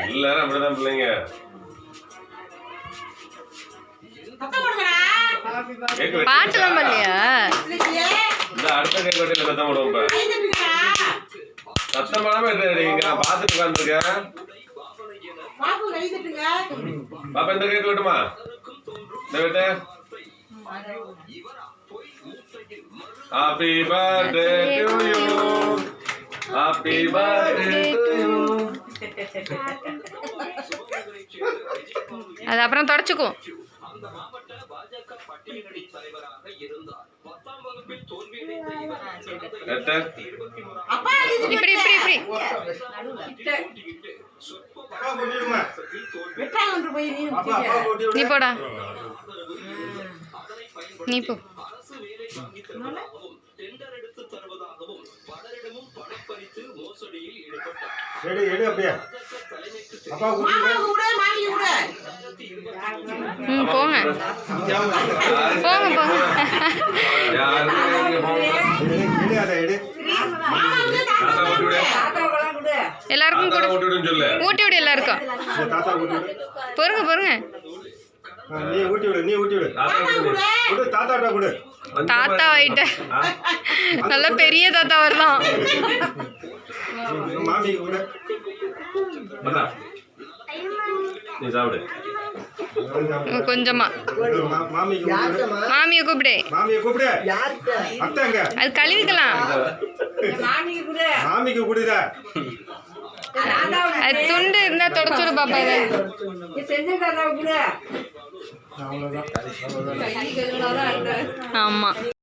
எல்லாரும் அப்படிதான் பிள்ளைங்க. பாட்டுலாம் பண்ணலையா? இந்த அடுத்த கேக் வெட்டில சத்தம் போடுவோம். சத்தம் போடாம நீங்க பாத்துட்டு உட்கார்ந்துருக்கேன். பாப்பா இந்த கேக் வெட்டுமா? இந்த வெட்டு. Happy birthday to you. Happy birthday to you. அது அப்புறம் தொடச்சுக்கும். இப்படி இப்படி இப்படி நீ போடா, நீ போ. போங்க போங்க போங்க. எல்லாருக்கும் ஊட்டி விடு. எல்லாருக்கும் பொறுங்க பொறுங்க. தாத்தா ஆயிட்ட, நல்ல பெரிய தாத்தா வரலாம். கொஞ்சமா மாமியை கூப்பிடு. அது கழுவிக்கலாம். அது துண்டு இருந்தா தொடச்சுடு பாப்பா. ஆமா.